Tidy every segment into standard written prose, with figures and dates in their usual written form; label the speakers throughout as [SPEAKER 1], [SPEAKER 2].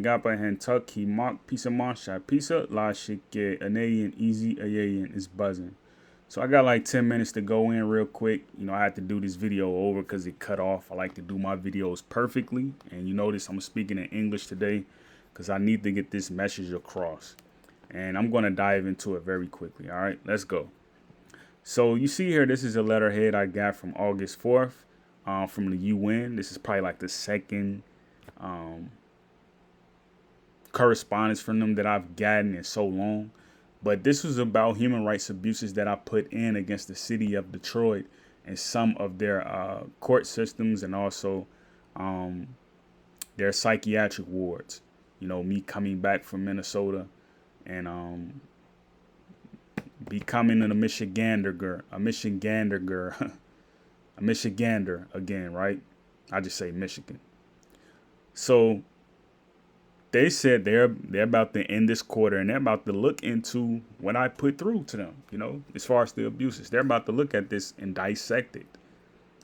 [SPEAKER 1] Gapa Hentuck, he mock pizza mancha pizza la shike anayan easy ayayan is buzzing. So I got like 10 minutes to go in real quick. You know, I had to do this video over because it cut off. I like to do my videos perfectly. And you notice I'm speaking in English today because I need to get this message across. And I'm going to dive into it very quickly. All right, let's go. So you see here, this is a letterhead I got from August 4th from the UN. This is probably like the second correspondence from them that I've gotten in so long. But this was about human rights abuses that I put in against the city of Detroit and some of their court systems and also their psychiatric wards. You know, me coming back from Minnesota and becoming a Michigander, a Michigander again, right? I just say Michigan. So they said they're about to end this quarter and they're about to look into what I put through to them, you know, as far as the abuses. They're about to look at this and dissect it.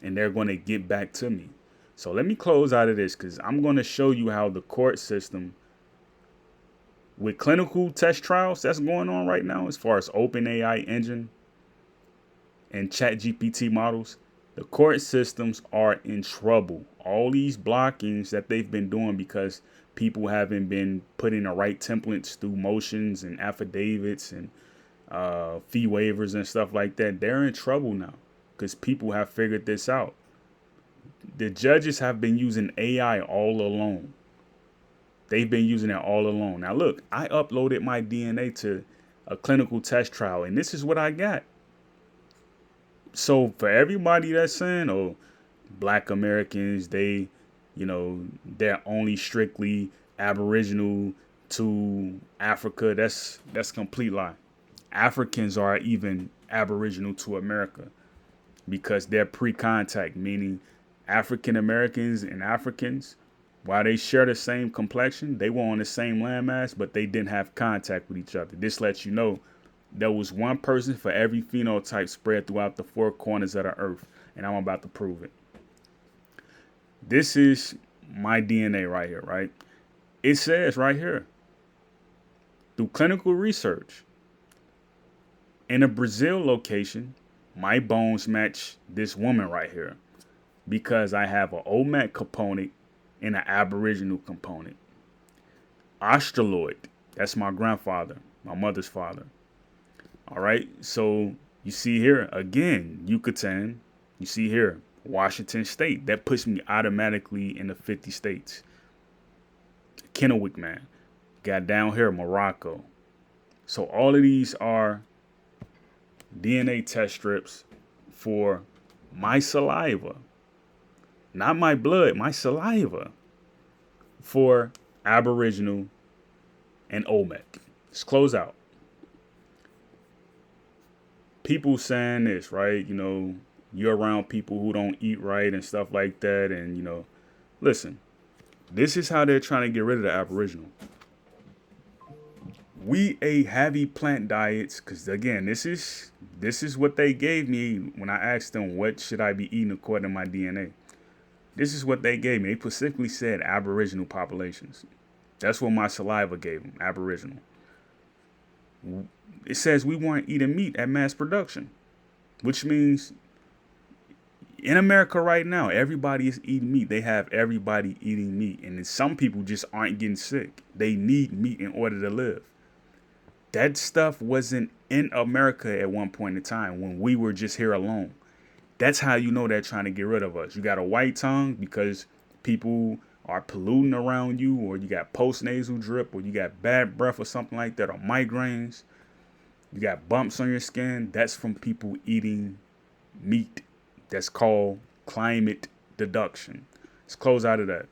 [SPEAKER 1] And they're going to get back to me. So let me close out of this because I'm going to show you how the court system with clinical test trials that's going on right now, as far as OpenAI engine and ChatGPT models, the court systems are in trouble. All these blockings that they've been doing because people haven't been putting the right templates through motions and affidavits and fee waivers and stuff like that, they're in trouble now because people have figured this out. The judges have been using AI all along. They've been using it all along. Now, look, I uploaded my DNA to a clinical test trial, and this is what I got. So for everybody that's saying, oh, Black Americans, they're only strictly Aboriginal to Africa, that's complete lie. Africans are even Aboriginal to America because they're pre-contact, meaning African Americans and Africans, while they share the same complexion, they were on the same landmass, but they didn't have contact with each other. This lets you know there was one person for every phenotype spread throughout the four corners of the earth, and I'm about to prove it. This is my DNA right here, right? It says right here, through clinical research, in a Brazil location, my bones match this woman right here because I have an OMAC component and an Aboriginal component. Australoid, that's my grandfather, my mother's father. All right, so you see here, again, Yucatan, you see here, Washington State. That puts me automatically in the 50 states. Kennewick, man. Got down here, Morocco. So all of these are DNA test strips for my saliva. Not my blood, my saliva. For Aboriginal and Olmec. Let's close out. People saying this, right? You know, you're around people who don't eat right and stuff like that. And, you know, listen, this is how they're trying to get rid of the Aboriginal. We ate heavy plant diets because, again, this is what they gave me when I asked them what should I be eating according to my DNA. This is what they gave me. They specifically said Aboriginal populations. That's what my saliva gave them, Aboriginal. It says we weren't eating meat at mass production, which means in America right now, everybody is eating meat. They have everybody eating meat. And some people just aren't getting sick. They need meat in order to live. That stuff wasn't in America at one point in time when we were just here alone. That's how you know they're trying to get rid of us. You got a white tongue because people are polluting around you, or you got postnasal drip, or you got bad breath or something like that, or migraines. You got bumps on your skin. That's from people eating meat. That's called climate deduction. Let's close out of that.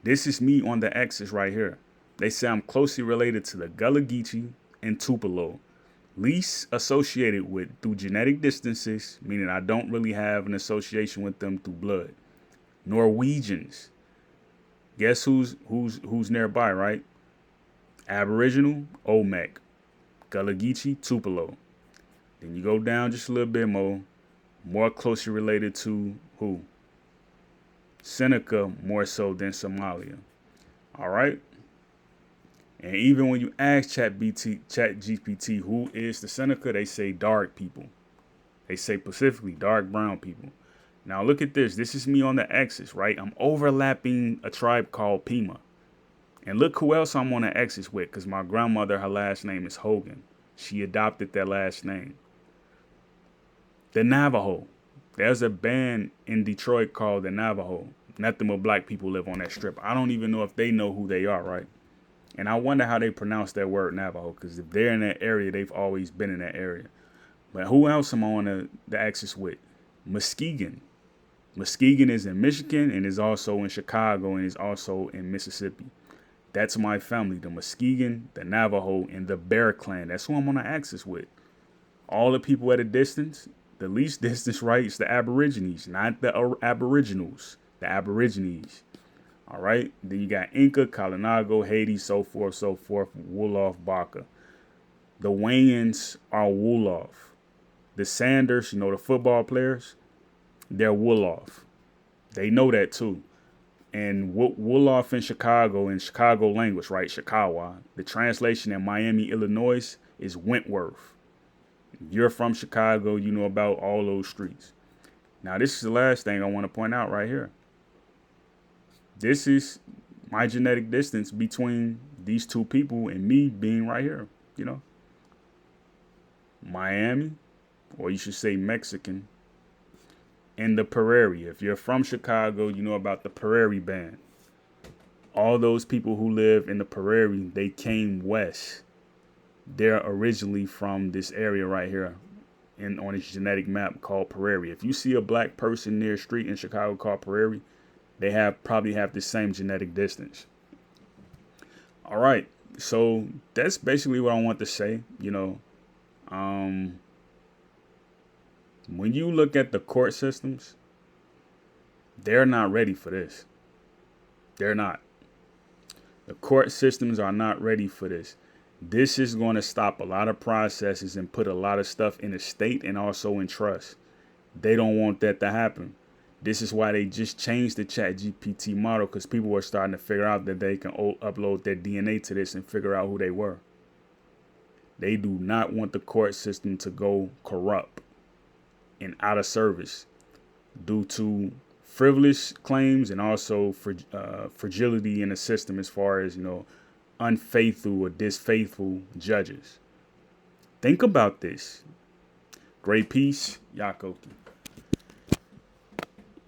[SPEAKER 1] This is me on the X's right here. They say I'm closely related to the Gullah Geechee and Tupelo, least associated with through genetic distances, meaning I don't really have an association with them through blood. Norwegians. Guess who's nearby, right? Aboriginal, Olmec. Gullah Geechee, Tupelo. Then you go down just a little bit more closely related to who? Seneca more so than Somalia. All right. And even when you ask ChatGPT, who is the Seneca, they say dark people. They say specifically dark brown people. Now look at this. This is me on the axis, right? I'm overlapping a tribe called Pima. And look who else I'm on the axis with, because my grandmother, her last name is Hogan. She adopted that last name. The Navajo. There's a band in Detroit called the Navajo. Nothing but black people live on that strip. I don't even know if they know who they are, right? And I wonder how they pronounce that word Navajo, because if they're in that area, they've always been in that area. But who else am I on the axis with? Muskegon. Muskegon is in Michigan and is also in Chicago and is also in Mississippi. That's my family, the Muskegon, the Navajo, and the Bear Clan. That's who I'm on the axis with. All the people at a distance, the least distance, right, is the Aborigines, not the Aboriginals, the Aborigines. All right. Then you got Inca, Kalinago, Haiti, so forth, Wolof, Baka. The Wayans are Wolof. The Sanders, the football players, they're Wolof. They know that too. And Wolof in Chicago language, right? Chicago. The translation in Miami, Illinois is Wentworth. If you're from Chicago, you know about all those streets. Now, this is the last thing I want to point out right here. This is my genetic distance between these two people and me being right here, Miami, or you should say Mexican, and the Prairie. If you're from Chicago, you know about the Prairie Band. All those people who live in the Prairie, they came west. They're originally from this area right here on this genetic map called Prairie. If you see a black person near a street in Chicago called Prairie, they probably have the same genetic distance. All right. So that's basically what I want to say. When you look at the court systems, they're not ready for this. They're not. The court systems are not ready for this. This is going to stop a lot of processes and put a lot of stuff in the state and also in trust. They don't want that to happen. This is why they just changed the ChatGPT model, because people were starting to figure out that they can upload their DNA to this and figure out who they were. They do not want the court system to go corrupt and out of service due to frivolous claims and also fragility in the system as far as, unfaithful or disfaithful judges. Think about this. Great peace, Yakoki.